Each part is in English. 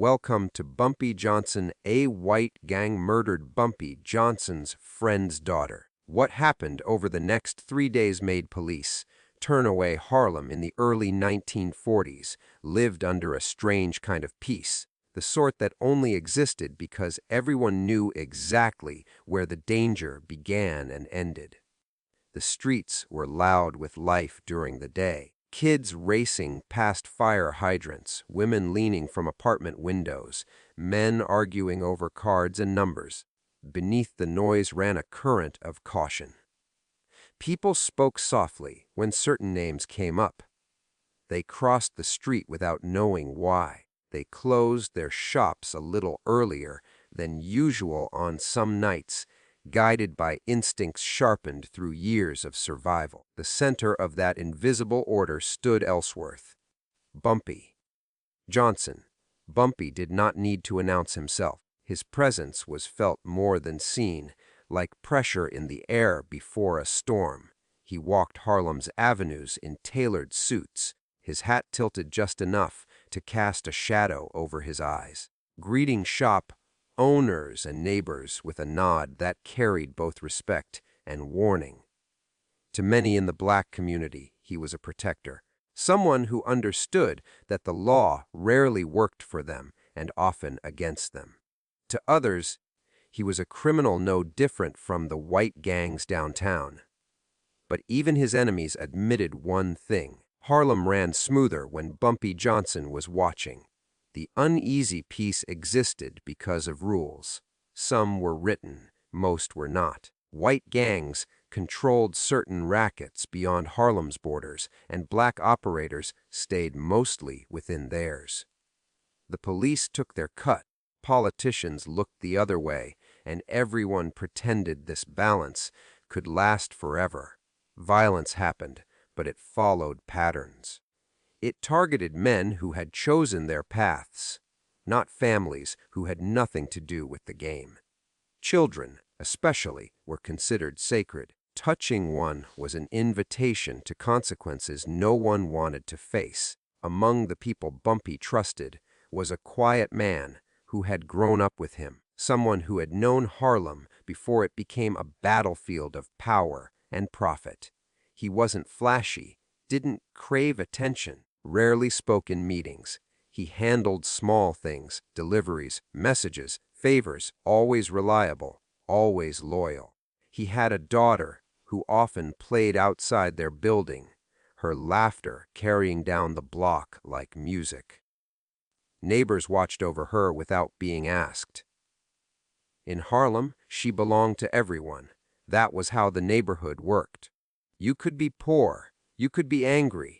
Welcome to Bumpy Johnson. A white gang murdered Bumpy Johnson's friend's daughter. What happened over the next 3 days made police turn away. Harlem in the early 1940s lived under a strange kind of peace, the sort that only existed because everyone knew exactly where the danger began and ended. The streets were loud with life during the day. Kids racing past fire hydrants, women leaning from apartment windows, men arguing over cards and numbers. Beneath the noise ran a current of caution. People spoke softly when certain names came up. They crossed the street without knowing why. They closed their shops a little earlier than usual on some nights, guided by instincts sharpened through years of survival. The center of that invisible order stood Ellsworth. Bumpy Johnson. Bumpy did not need to announce himself. His presence was felt more than seen, like pressure in the air before a storm. He walked Harlem's avenues in tailored suits, his hat tilted just enough to cast a shadow over his eyes, greeting shop owners and neighbors with a nod that carried both respect and warning. To many in the black community, he was a protector, someone who understood that the law rarely worked for them and often against them. To others, he was a criminal no different from the white gangs downtown. But even his enemies admitted one thing: Harlem ran smoother when Bumpy Johnson was watching. The uneasy peace existed because of rules. Some were written, most were not. White gangs controlled certain rackets beyond Harlem's borders, and black operators stayed mostly within theirs. The police took their cut, politicians looked the other way, and everyone pretended this balance could last forever. Violence happened, but it followed patterns. It targeted men who had chosen their paths, not families who had nothing to do with the game. Children, especially, were considered sacred. Touching one was an invitation to consequences no one wanted to face. Among the people Bumpy trusted was a quiet man who had grown up with him, someone who had known Harlem before it became a battlefield of power and profit. He wasn't flashy, didn't crave attention, rarely spoke in meetings. He handled small things, deliveries, messages, favors, always reliable, always loyal. He had a daughter who often played outside their building, her laughter carrying down the block like music. Neighbors watched over her without being asked. In Harlem, she belonged to everyone. That was how the neighborhood worked. You could be poor, you could be angry,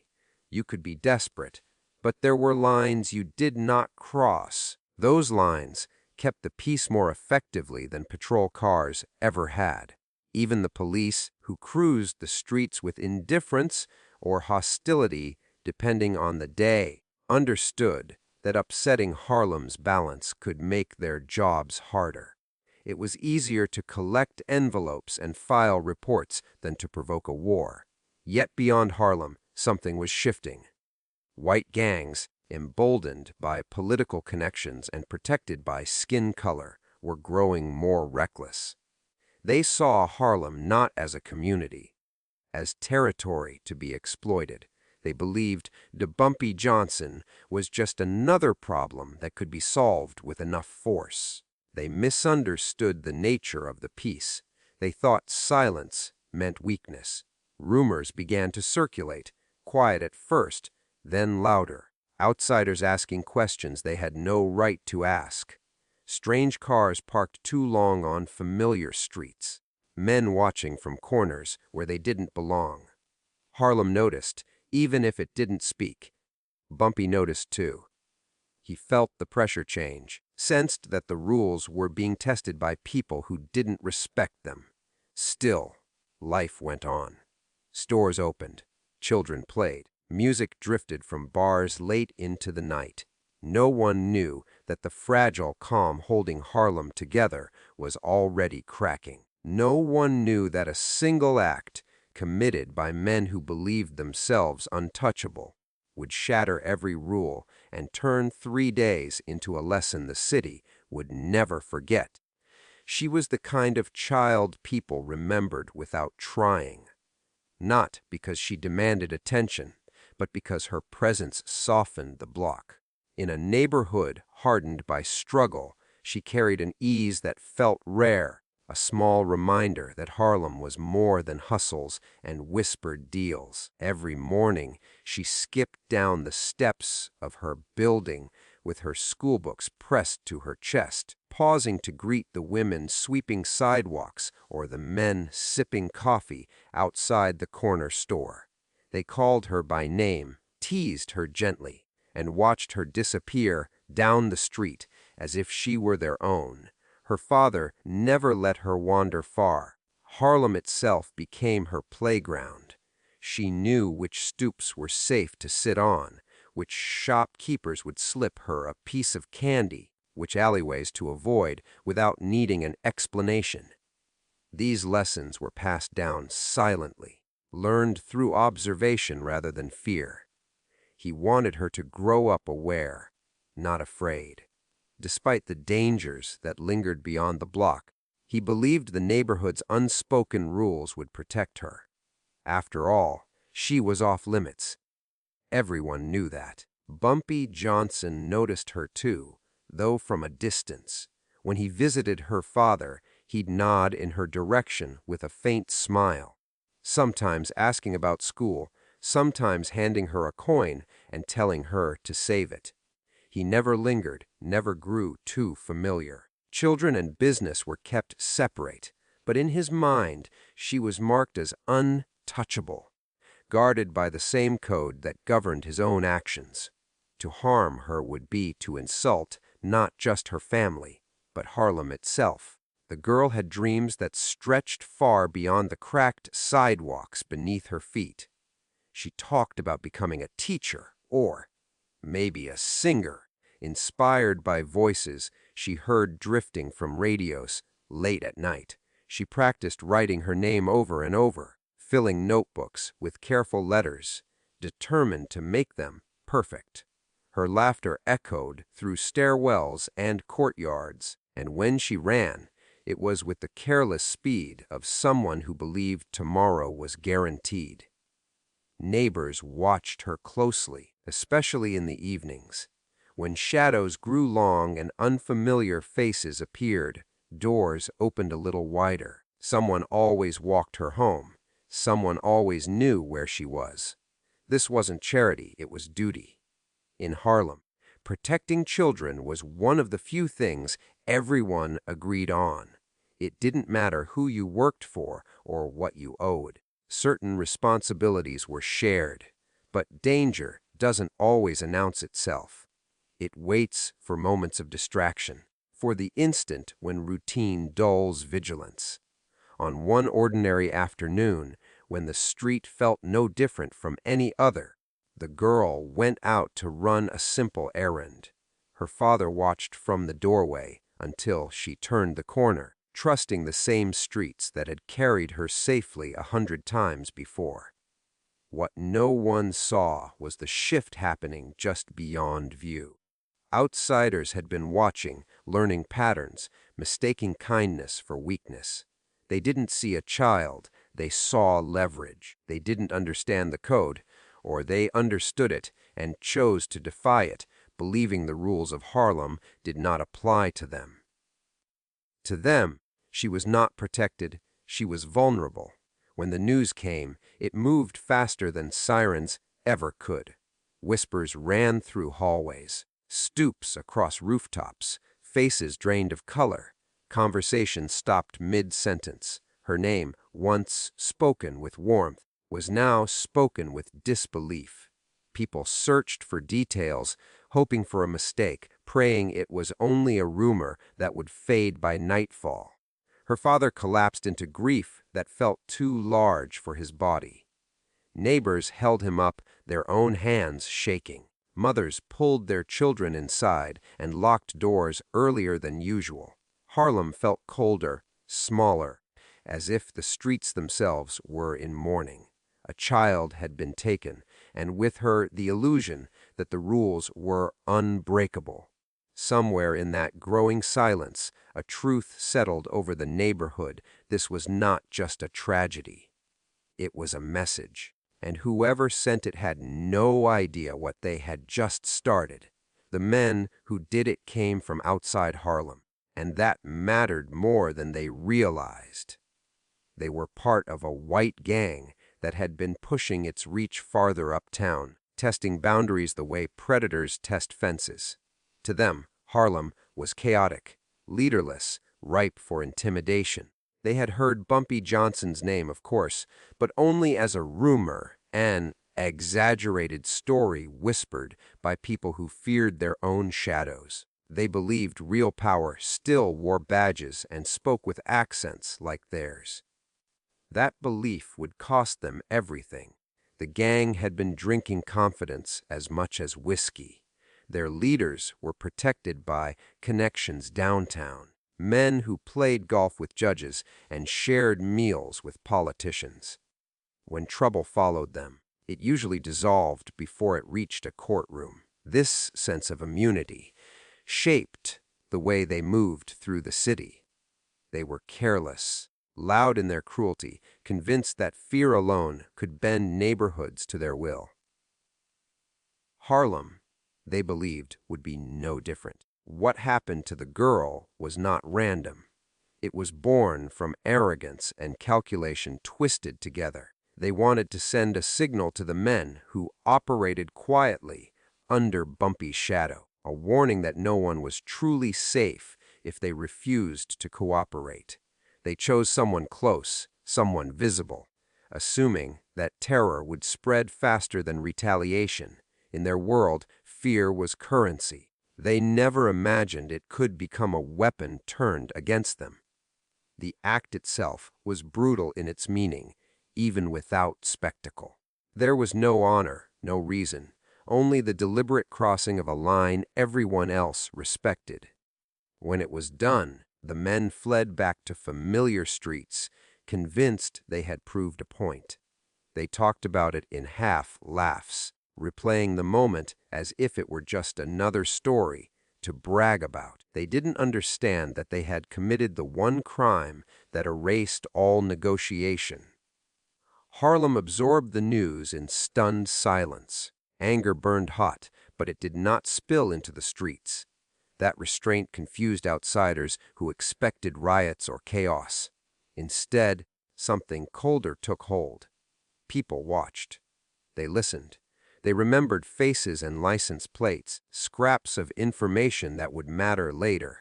you could be desperate, but there were lines you did not cross. Those lines kept the peace more effectively than patrol cars ever had. Even the police, who cruised the streets with indifference or hostility depending on the day, understood that upsetting Harlem's balance could make their jobs harder. It was easier to collect envelopes and file reports than to provoke a war. Yet beyond Harlem, something was shifting. White gangs, emboldened by political connections and protected by skin color, were growing more reckless. They saw Harlem not as a community, as territory to be exploited. They believed Bumpy Johnson was just another problem that could be solved with enough force. They misunderstood the nature of the peace. They thought silence meant weakness. Rumors began to circulate, quiet at first, then louder. Outsiders asking questions they had no right to ask. Strange cars parked too long on familiar streets. Men watching from corners where they didn't belong. Harlem noticed, even if it didn't speak. Bumpy noticed too. He felt the pressure change, sensed that the rules were being tested by people who didn't respect them. Still, life went on. Stores opened. Children played. Music drifted from bars late into the night. No one knew that the fragile calm holding Harlem together was already cracking. No one knew that a single act, committed by men who believed themselves untouchable, would shatter every rule and turn 3 days into a lesson the city would never forget. She was the kind of child people remembered without trying, not because she demanded attention, but because her presence softened the block. In a neighborhood hardened by struggle, she carried an ease that felt rare, a small reminder that Harlem was more than hustles and whispered deals. Every morning, she skipped down the steps of her building with her schoolbooks pressed to her chest, pausing to greet the women sweeping sidewalks or the men sipping coffee outside the corner store. They called her by name, teased her gently, and watched her disappear down the street as if she were their own. Her father never let her wander far. Harlem itself became her playground. She knew which stoops were safe to sit on, which shopkeepers would slip her a piece of candy, which alleyways to avoid without needing an explanation. These lessons were passed down silently, learned through observation rather than fear. He wanted her to grow up aware, not afraid. Despite the dangers that lingered beyond the block, he believed the neighborhood's unspoken rules would protect her. After all, she was off limits. Everyone knew that. Bumpy Johnson noticed her too, though from a distance. When he visited her father, he'd nod in her direction with a faint smile, sometimes asking about school, sometimes handing her a coin and telling her to save it. He never lingered, never grew too familiar. Children and business were kept separate, but in his mind, she was marked as untouchable, guarded by the same code that governed his own actions. To harm her would be to insult not just her family, but Harlem itself. The girl had dreams that stretched far beyond the cracked sidewalks beneath her feet. She talked about becoming a teacher or maybe a singer, inspired by voices she heard drifting from radios late at night. She practiced writing her name over and over, filling notebooks with careful letters, determined to make them perfect. Her laughter echoed through stairwells and courtyards, and when she ran, it was with the careless speed of someone who believed tomorrow was guaranteed. Neighbors watched her closely, especially in the evenings. When shadows grew long and unfamiliar faces appeared, doors opened a little wider. Someone always walked her home. Someone always knew where she was. This wasn't charity, it was duty. In Harlem, protecting children was one of the few things everyone agreed on. It didn't matter who you worked for or what you owed. Certain responsibilities were shared, but danger doesn't always announce itself. It waits for moments of distraction, for the instant when routine dulls vigilance. On one ordinary afternoon, when the street felt no different from any other, the girl went out to run a simple errand. Her father watched from the doorway until she turned the corner, trusting the same streets that had carried her safely 100 times before. What no one saw was the shift happening just beyond view. Outsiders had been watching, learning patterns, mistaking kindness for weakness. They didn't see a child, they saw leverage. They didn't understand the code, or they understood it and chose to defy it, believing the rules of Harlem did not apply to them. To them, she was not protected, she was vulnerable. When the news came, it moved faster than sirens ever could. Whispers ran through hallways, stoops across rooftops, faces drained of color. Conversation stopped mid-sentence. Her name, once spoken with warmth, was now spoken with disbelief. People searched for details, hoping for a mistake, praying it was only a rumor that would fade by nightfall. Her father collapsed into grief that felt too large for his body. Neighbors held him up, their own hands shaking. Mothers pulled their children inside and locked doors earlier than usual. Harlem felt colder, smaller, as if the streets themselves were in mourning. A child had been taken, and with her the illusion that the rules were unbreakable. Somewhere in that growing silence, a truth settled over the neighborhood. This was not just a tragedy. It was a message, and whoever sent it had no idea what they had just started. The men who did it came from outside Harlem, and that mattered more than they realized. They were part of a white gang that had been pushing its reach farther uptown, testing boundaries the way predators test fences. To them, Harlem was chaotic, leaderless, ripe for intimidation. They had heard Bumpy Johnson's name, of course, but only as a rumor, an exaggerated story whispered by people who feared their own shadows. They believed real power still wore badges and spoke with accents like theirs. That belief would cost them everything. The gang had been drinking confidence as much as whiskey. Their leaders were protected by connections downtown, men who played golf with judges and shared meals with politicians. When trouble followed them, it usually dissolved before it reached a courtroom. This sense of immunity shaped the way they moved through the city. They were careless, loud in their cruelty, convinced that fear alone could bend neighborhoods to their will. Harlem, they believed, would be no different. What happened to the girl was not random. It was born from arrogance and calculation twisted together. They wanted to send a signal to the men who operated quietly under Bumpy's shadow, a warning that no one was truly safe if they refused to cooperate. They chose someone close, someone visible, assuming that terror would spread faster than retaliation. In their world, fear was currency. They never imagined it could become a weapon turned against them. The act itself was brutal in its meaning, even without spectacle. There was no honor, no reason, only the deliberate crossing of a line everyone else respected. When it was done, the men fled back to familiar streets, convinced they had proved a point. They talked about it in half laughs, replaying the moment as if it were just another story to brag about. They didn't understand that they had committed the one crime that erased all negotiation. Harlem absorbed the news in stunned silence. Anger burned hot, but it did not spill into the streets. That restraint confused outsiders who expected riots or chaos. Instead, something colder took hold. People watched. They listened. They remembered faces and license plates, scraps of information that would matter later.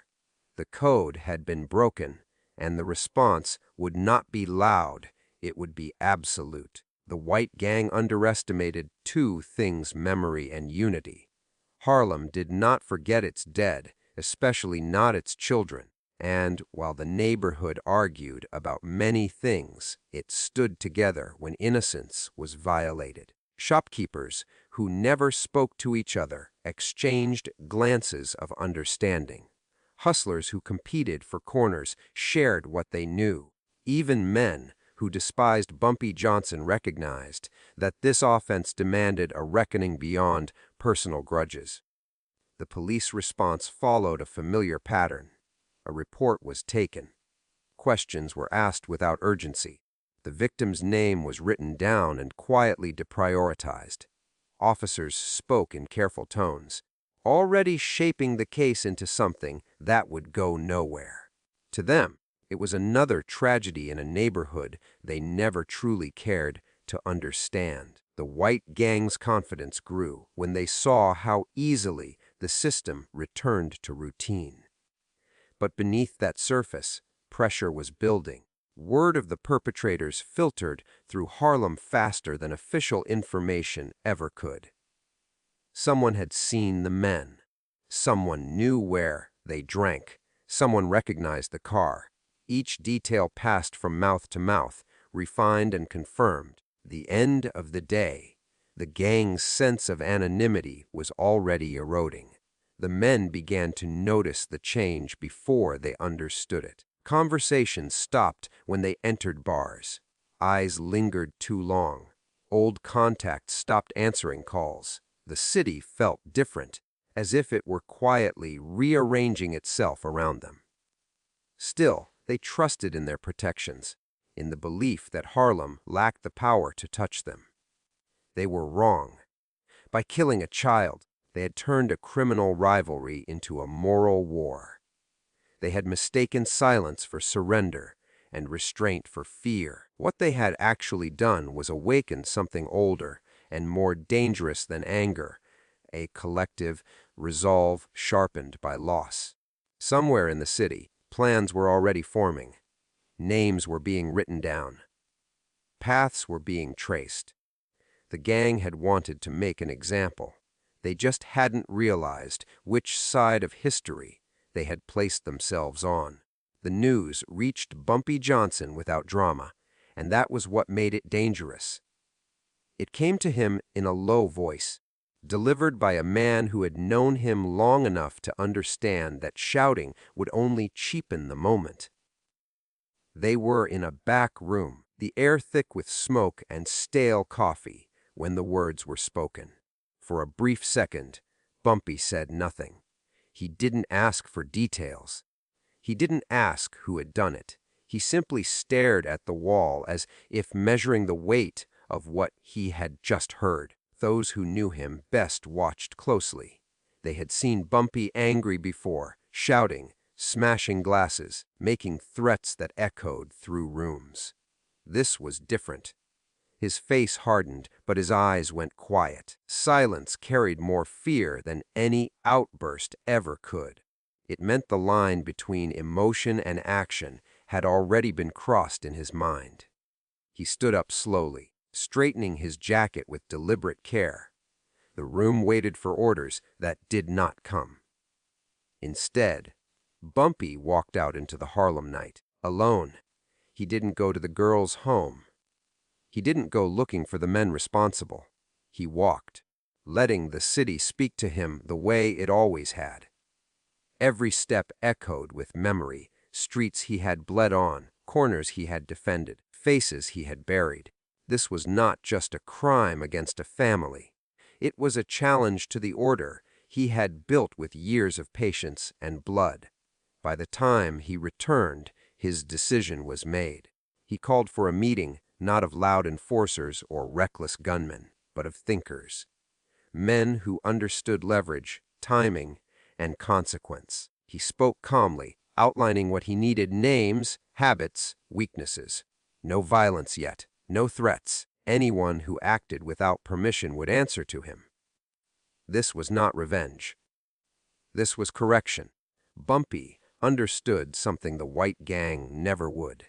The code had been broken, and the response would not be loud, it would be absolute. The white gang underestimated two things: memory and unity. Harlem did not forget its dead, especially not its children, and while the neighborhood argued about many things, it stood together when innocence was violated. Shopkeepers who never spoke to each other exchanged glances of understanding. Hustlers who competed for corners shared what they knew. Even men who despised Bumpy Johnson recognized that this offense demanded a reckoning beyond personal grudges. The police response followed a familiar pattern. A report was taken. Questions were asked without urgency. The victim's name was written down and quietly deprioritized. Officers spoke in careful tones, already shaping the case into something that would go nowhere. To them, it was another tragedy in a neighborhood they never truly cared to understand. The white gang's confidence grew when they saw how easily the system returned to routine. But beneath that surface, pressure was building. Word of the perpetrators filtered through Harlem faster than official information ever could. Someone had seen the men. Someone knew where they drank. Someone recognized the car. Each detail passed from mouth to mouth, refined and confirmed. The end of the day, the gang's sense of anonymity was already eroding. The men began to notice the change before they understood it. Conversations stopped when they entered bars. Eyes lingered too long. Old contacts stopped answering calls. The city felt different, as if it were quietly rearranging itself around them. Still, they trusted in their protections, in the belief that Harlem lacked the power to touch them. They were wrong. By killing a child, they had turned a criminal rivalry into a moral war. They had mistaken silence for surrender and restraint for fear. What they had actually done was awaken something older and more dangerous than anger, a collective resolve sharpened by loss. Somewhere in the city, plans were already forming. Names were being written down. Paths were being traced. The gang had wanted to make an example. They just hadn't realized which side of history they had placed themselves on. The news reached Bumpy Johnson without drama, and that was what made it dangerous. It came to him in a low voice, delivered by a man who had known him long enough to understand that shouting would only cheapen the moment. They were in a back room, the air thick with smoke and stale coffee, when the words were spoken. For a brief second, Bumpy said nothing. He didn't ask for details. He didn't ask who had done it. He simply stared at the wall as if measuring the weight of what he had just heard. Those who knew him best watched closely. They had seen Bumpy angry before, shouting, smashing glasses, making threats that echoed through rooms. This was different. His face hardened, but his eyes went quiet. Silence carried more fear than any outburst ever could. It meant the line between emotion and action had already been crossed in his mind. He stood up slowly, straightening his jacket with deliberate care. The room waited for orders that did not come. Instead, Bumpy walked out into the Harlem night, alone. He didn't go to the girls' home. He didn't go looking for the men responsible. He walked, letting the city speak to him the way it always had. Every step echoed with memory, streets he had bled on, corners he had defended, faces he had buried. This was not just a crime against a family. It was a challenge to the order he had built with years of patience and blood. By the time he returned, his decision was made. He called for a meeting, not of loud enforcers or reckless gunmen, but of thinkers. Men who understood leverage, timing, and consequence. He spoke calmly, outlining what he needed: names, habits, weaknesses. No violence yet, no threats. Anyone who acted without permission would answer to him. This was not revenge. This was correction. Bumpy understood something the white gang never would.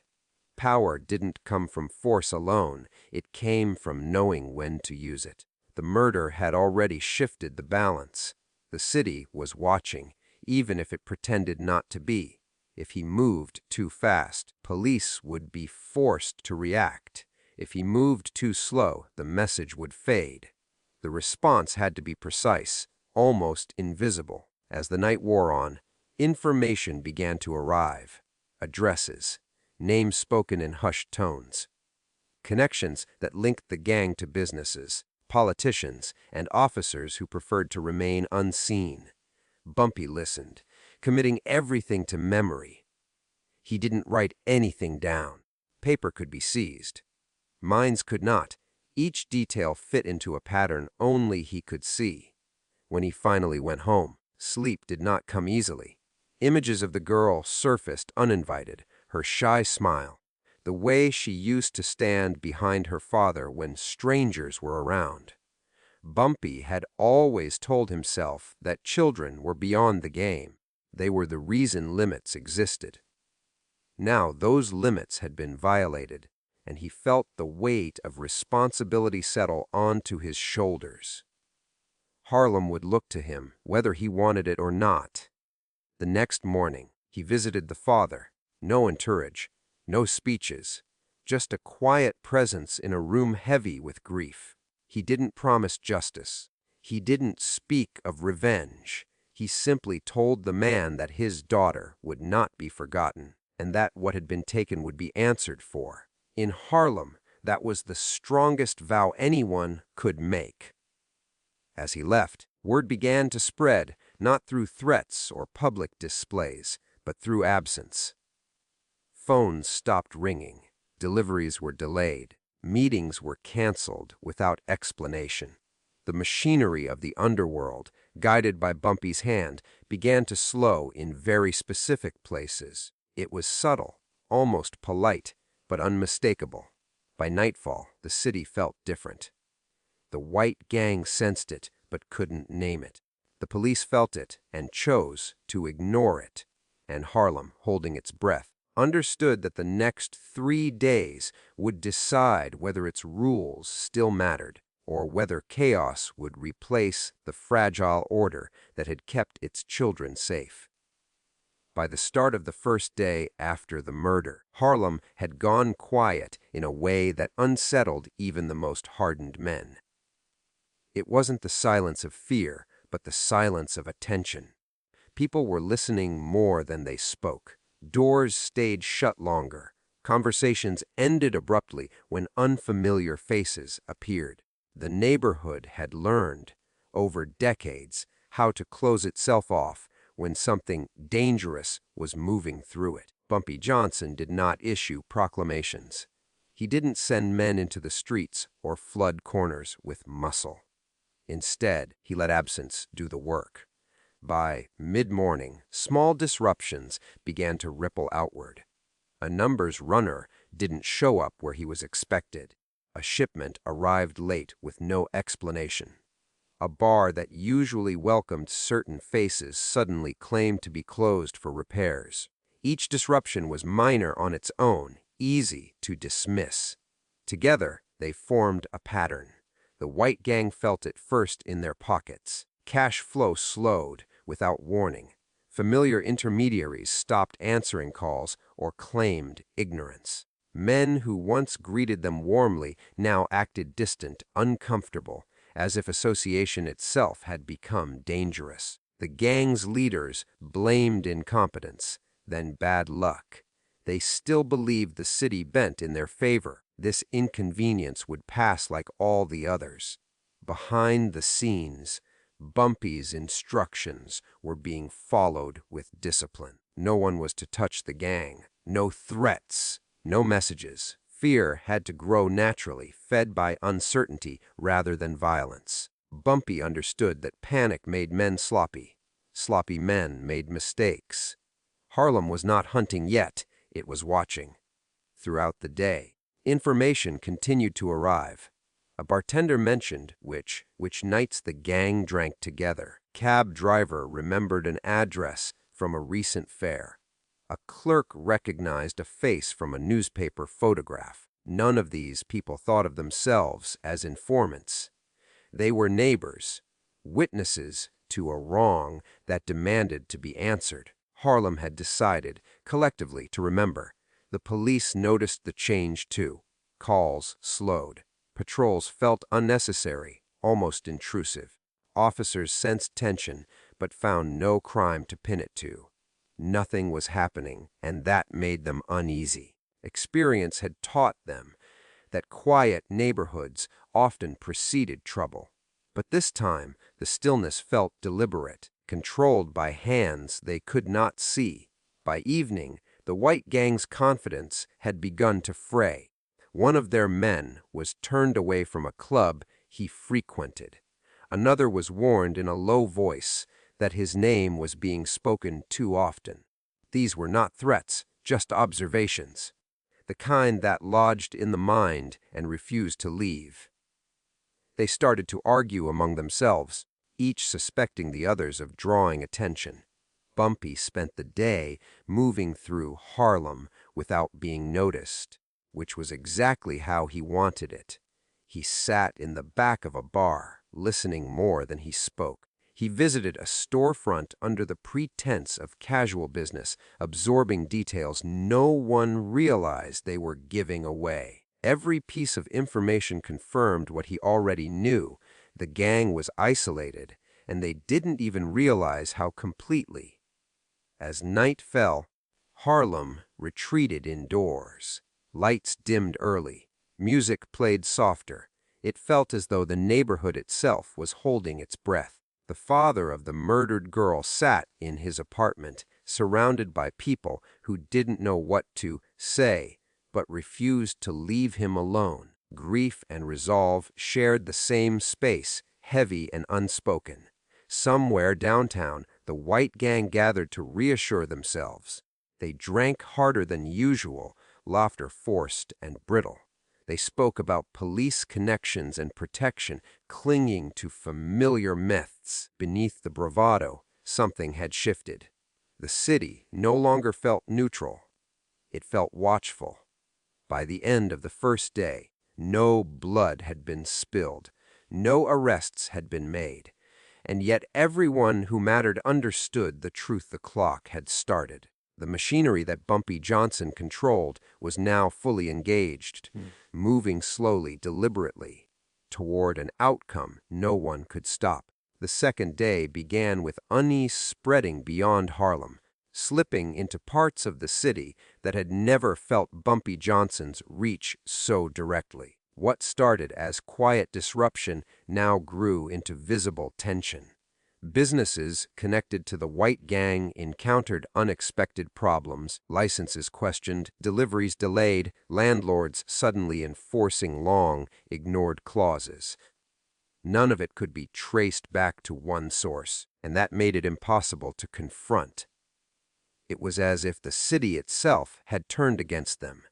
Power didn't come from force alone, it came from knowing when to use it. The murder had already shifted the balance. The city was watching, even if it pretended not to be. If he moved too fast, police would be forced to react. If he moved too slow, the message would fade. The response had to be precise, almost invisible. As the night wore on, information began to arrive. Addresses, names spoken in hushed tones, connections that linked the gang to businesses, politicians, and officers who preferred to remain unseen. Bumpy listened, committing everything to memory. He didn't write anything down. Paper could be seized. Minds could not. Each detail fit into a pattern only he could see. When he finally went home, sleep did not come easily. Images of the girl surfaced uninvited, her shy smile, the way she used to stand behind her father when strangers were around. Bumpy had always told himself that children were beyond the game. They were the reason limits existed. Now those limits had been violated, and he felt the weight of responsibility settle onto his shoulders. Harlem would look to him, whether he wanted it or not. The next morning, he visited the father. No entourage, no speeches, just a quiet presence in a room heavy with grief. He didn't promise justice. He didn't speak of revenge. He simply told the man that his daughter would not be forgotten, and that what had been taken would be answered for. In Harlem, that was the strongest vow anyone could make. As he left, word began to spread, not through threats or public displays, but through absence. Phones stopped ringing, deliveries were delayed, meetings were canceled without explanation. The machinery of the underworld, guided by Bumpy's hand, began to slow in very specific places. It was subtle, almost polite, but unmistakable. By nightfall, the city felt different. The white gang sensed it, but couldn't name it. The police felt it and chose to ignore it. And Harlem, holding its breath, understood that the next 3 days would decide whether its rules still mattered, or whether chaos would replace the fragile order that had kept its children safe. By the start of the first day after the murder, Harlem had gone quiet in a way that unsettled even the most hardened men. It wasn't the silence of fear, but the silence of attention. People were listening more than they spoke. Doors stayed shut longer. Conversations ended abruptly when unfamiliar faces appeared. The neighborhood had learned, over decades, how to close itself off when something dangerous was moving through it. Bumpy Johnson did not issue proclamations. He didn't send men into the streets or flood corners with muscle. Instead, he let absence do the work. By mid-morning, small disruptions began to ripple outward. A numbers runner didn't show up where he was expected. A shipment arrived late with no explanation. A bar that usually welcomed certain faces suddenly claimed to be closed for repairs. Each disruption was minor on its own, easy to dismiss. Together, they formed a pattern. The white gang felt it first in their pockets. Cash flow slowed without warning. Familiar intermediaries stopped answering calls or claimed ignorance. Men who once greeted them warmly now acted distant, uncomfortable, as if association itself had become dangerous. The gang's leaders blamed incompetence, then bad luck. They still believed the city bent in their favor. This inconvenience would pass like all the others. Behind the scenes, Bumpy's instructions were being followed with discipline. No one was to touch the gang. No threats. No messages. Fear had to grow naturally, fed by uncertainty rather than violence. Bumpy understood that panic made men sloppy. Sloppy men made mistakes. Harlem was not hunting yet, it was watching. Throughout the day, information continued to arrive. A bartender mentioned which nights the gang drank together. Cab driver remembered an address from a recent fair. A clerk recognized a face from a newspaper photograph. None of these people thought of themselves as informants. They were neighbors, witnesses to a wrong that demanded to be answered. Harlem had decided, collectively, to remember. The police noticed the change too. Calls slowed. Patrols felt unnecessary, almost intrusive. Officers sensed tension, but found no crime to pin it to. Nothing was happening, and that made them uneasy. Experience had taught them that quiet neighborhoods often preceded trouble. But this time, the stillness felt deliberate, controlled by hands they could not see. By evening, the white gang's confidence had begun to fray. One of their men was turned away from a club he frequented. Another was warned in a low voice that his name was being spoken too often. These were not threats, just observations, the kind that lodged in the mind and refused to leave. They started to argue among themselves, each suspecting the others of drawing attention. Bumpy spent the day moving through Harlem without being noticed, which was exactly how he wanted it. He sat in the back of a bar, listening more than he spoke. He visited a storefront under the pretense of casual business, absorbing details no one realized they were giving away. Every piece of information confirmed what he already knew. The gang was isolated, and they didn't even realize how completely. As night fell, Harlem retreated indoors. Lights dimmed early. Music played softer. It felt as though the neighborhood itself was holding its breath. The father of the murdered girl sat in his apartment, surrounded by people who didn't know what to say, but refused to leave him alone. Grief and resolve shared the same space, heavy and unspoken. Somewhere downtown, the white gang gathered to reassure themselves. They drank harder than usual, laughter forced and brittle. They spoke about police connections and protection, clinging to familiar myths. Beneath the bravado, something had shifted. The city no longer felt neutral. It felt watchful. By the end of the first day, no blood had been spilled, no arrests had been made, and yet everyone who mattered understood the truth. The clock had started. The machinery that Bumpy Johnson controlled was now fully engaged, moving slowly, deliberately, toward an outcome no one could stop. The second day began with unease spreading beyond Harlem, slipping into parts of the city that had never felt Bumpy Johnson's reach so directly. What started as quiet disruption now grew into visible tension. Businesses connected to the white gang encountered unexpected problems, licenses questioned, deliveries delayed, landlords suddenly enforcing long, ignored clauses. None of it could be traced back to one source, and that made it impossible to confront. It was as if the city itself had turned against them.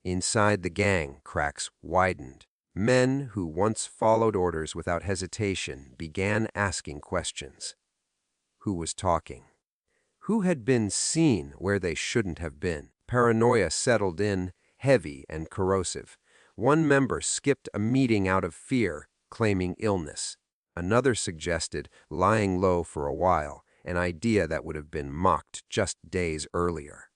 Inside the gang, cracks widened. Men who once followed orders without hesitation began asking questions. Who was talking? Who had been seen where they shouldn't have been? Paranoia settled in, heavy and corrosive. One member skipped a meeting out of fear, claiming illness. Another suggested lying low for a while, an idea that would have been mocked just days earlier.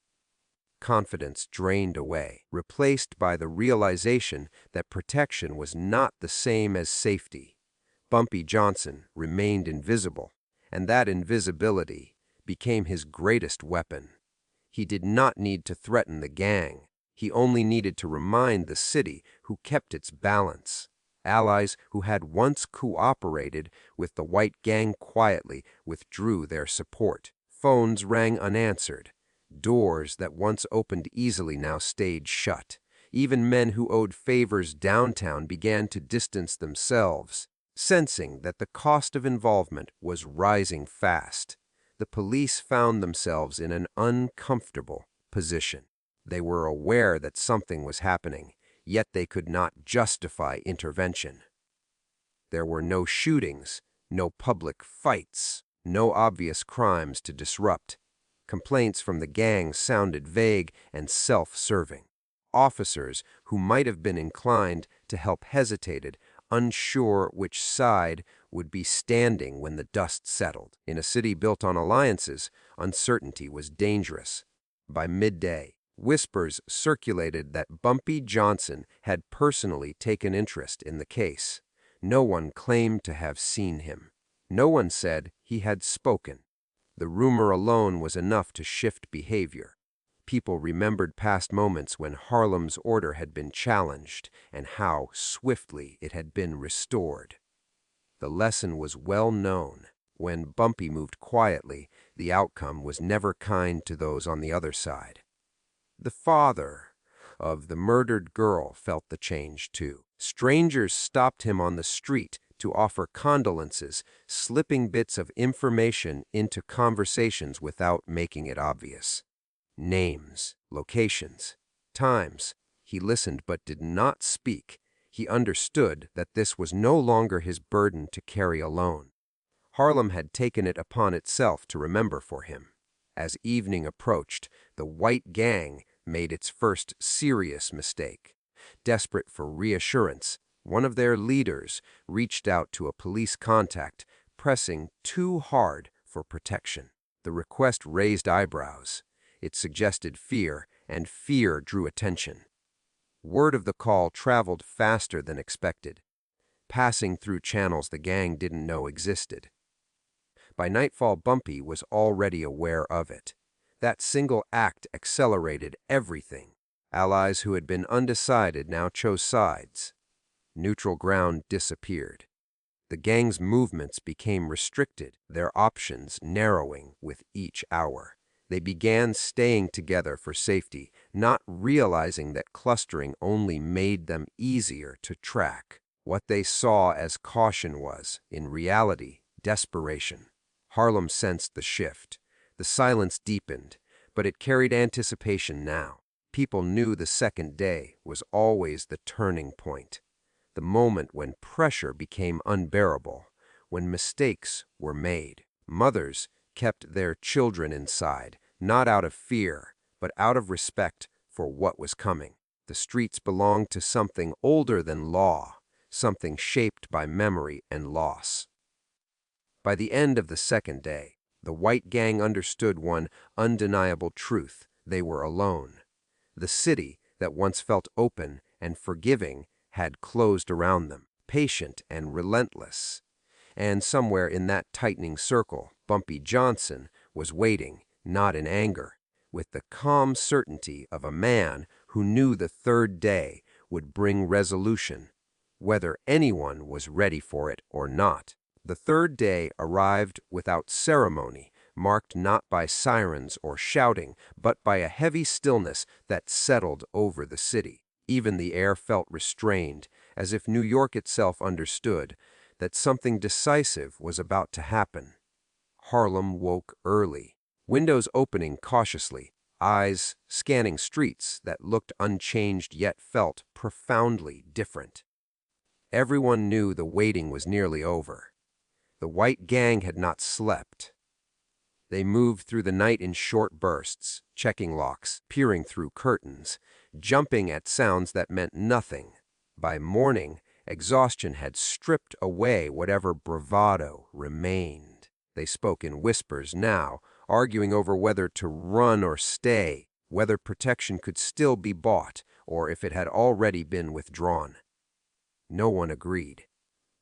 Confidence drained away, replaced by the realization that protection was not the same as safety. Bumpy Johnson remained invisible, and that invisibility became his greatest weapon. He did not need to threaten the gang. He only needed to remind the city who kept its balance. Allies who had once cooperated with the white gang quietly withdrew their support. Phones rang unanswered. Doors that once opened easily now stayed shut. Even men who owed favors downtown began to distance themselves, sensing that the cost of involvement was rising fast. The police found themselves in an uncomfortable position. They were aware that something was happening, yet they could not justify intervention. There were no shootings, no public fights, no obvious crimes to disrupt. Complaints from the gang sounded vague and self-serving. Officers who might have been inclined to help hesitated, unsure which side would be standing when the dust settled. In a city built on alliances, uncertainty was dangerous. By midday, whispers circulated that Bumpy Johnson had personally taken interest in the case. No one claimed to have seen him. No one said he had spoken. The rumor alone was enough to shift behavior. People remembered past moments when Harlem's order had been challenged and how swiftly it had been restored. The lesson was well known. When Bumpy moved quietly, the outcome was never kind to those on the other side. The father of the murdered girl felt the change too. Strangers stopped him on the street to offer condolences, slipping bits of information into conversations without making it obvious. Names, locations, times. He listened but did not speak. He understood that this was no longer his burden to carry alone. Harlem had taken it upon itself to remember for him. As evening approached, the white gang made its first serious mistake. Desperate for reassurance, one of their leaders reached out to a police contact, pressing too hard for protection. The request raised eyebrows. It suggested fear, and fear drew attention. Word of the call traveled faster than expected, passing through channels the gang didn't know existed. By nightfall, Bumpy was already aware of it. That single act accelerated everything. Allies who had been undecided now chose sides. Neutral ground disappeared. The gang's movements became restricted, their options narrowing with each hour. They began staying together for safety, not realizing that clustering only made them easier to track. What they saw as caution was, in reality, desperation. Harlem sensed the shift. The silence deepened, but it carried anticipation now. People knew the second day was always the turning point, the moment when pressure became unbearable, when mistakes were made. Mothers kept their children inside, not out of fear, but out of respect for what was coming. The streets belonged to something older than law, something shaped by memory and loss. By the end of the second day, the white gang understood one undeniable truth: they were alone. The city that once felt open and forgiving had closed around them, patient and relentless. And somewhere in that tightening circle, Bumpy Johnson was waiting, not in anger, with the calm certainty of a man who knew the third day would bring resolution, whether anyone was ready for it or not. The third day arrived without ceremony, marked not by sirens or shouting, but by a heavy stillness that settled over the city. Even the air felt restrained, as if New York itself understood that something decisive was about to happen. Harlem woke early, windows opening cautiously, eyes scanning streets that looked unchanged yet felt profoundly different. Everyone knew the waiting was nearly over. The white gang had not slept. They moved through the night in short bursts, checking locks, peering through curtains, jumping at sounds that meant nothing. By morning, exhaustion had stripped away whatever bravado remained. They spoke in whispers now, arguing over whether to run or stay, whether protection could still be bought, or if it had already been withdrawn. No one agreed.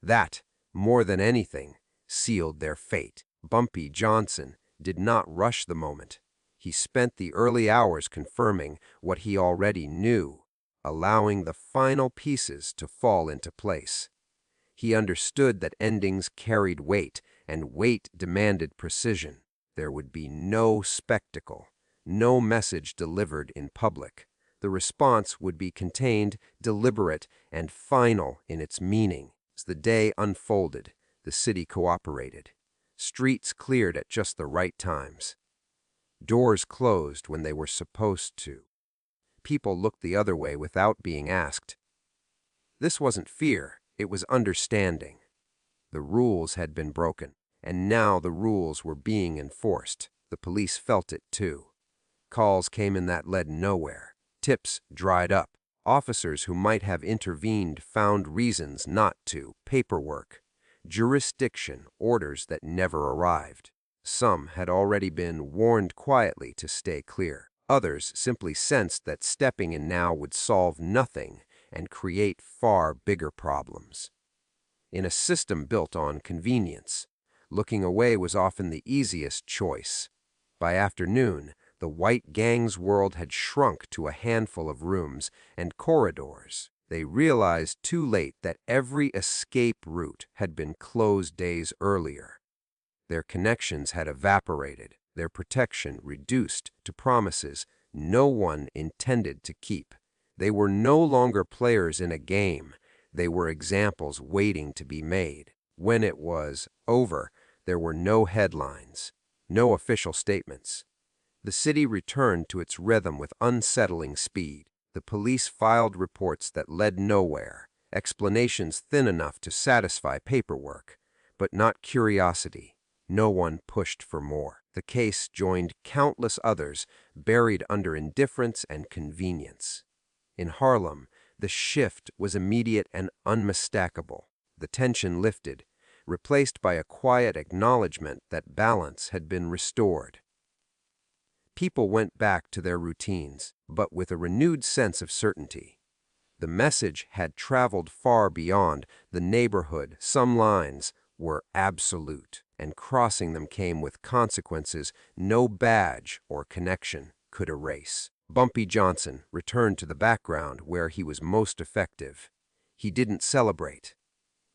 That, more than anything, sealed their fate. Bumpy Johnson did not rush the moment. He spent the early hours confirming what he already knew, allowing the final pieces to fall into place. He understood that endings carried weight, and weight demanded precision. There would be no spectacle, no message delivered in public. The response would be contained, deliberate, and final in its meaning. As the day unfolded, the city cooperated. Streets cleared at just the right times. Doors closed when they were supposed to. People looked the other way without being asked. This wasn't fear, it was understanding. The rules had been broken, and now the rules were being enforced. The police felt it too. Calls came in that led nowhere. Tips dried up. Officers who might have intervened found reasons not to. Paperwork, jurisdiction, orders that never arrived. Some had already been warned quietly to stay clear. Others simply sensed that stepping in now would solve nothing and create far bigger problems. In a system built on convenience, looking away was often the easiest choice. By afternoon, the white gang's world had shrunk to a handful of rooms and corridors. They realized too late that every escape route had been closed days earlier. Their connections had evaporated, their protection reduced to promises no one intended to keep. They were no longer players in a game. They were examples waiting to be made. When it was over, there were no headlines, no official statements. The city returned to its rhythm with unsettling speed. The police filed reports that led nowhere, explanations thin enough to satisfy paperwork, but not curiosity. No one pushed for more. The case joined countless others buried under indifference and convenience. In Harlem, the shift was immediate and unmistakable. The tension lifted, replaced by a quiet acknowledgement that balance had been restored. People went back to their routines, but with a renewed sense of certainty. The message had traveled far beyond the neighborhood. Some lines were absolute, and crossing them came with consequences no badge or connection could erase. Bumpy Johnson returned to the background where he was most effective. He didn't celebrate.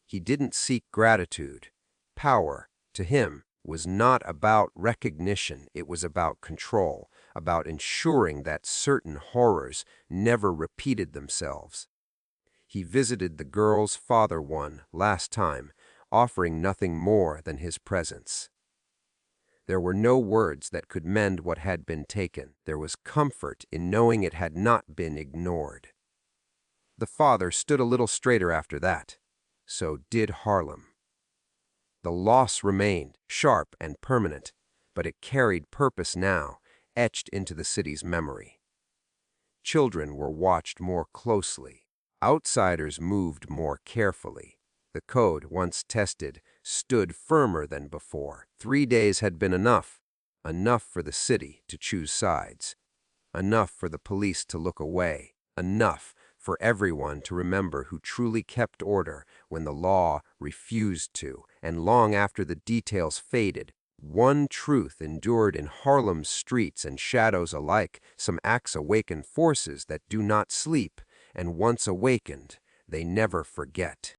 He didn't seek gratitude. Power, to him, was not about recognition. It was about control, about ensuring that certain horrors never repeated themselves. He visited the girl's father one last time, offering nothing more than his presence. There were no words that could mend what had been taken. There was comfort in knowing it had not been ignored. The father stood a little straighter after that. So did Harlem. The loss remained, sharp and permanent, but it carried purpose now, etched into the city's memory. Children were watched more closely. Outsiders moved more carefully. The code, once tested, stood firmer than before. 3 days had been enough. Enough for the city to choose sides. Enough for the police to look away. Enough for everyone to remember who truly kept order when the law refused to, and long after the details faded, one truth endured in Harlem's streets and shadows alike. Some acts awaken forces that do not sleep, and once awakened, they never forget.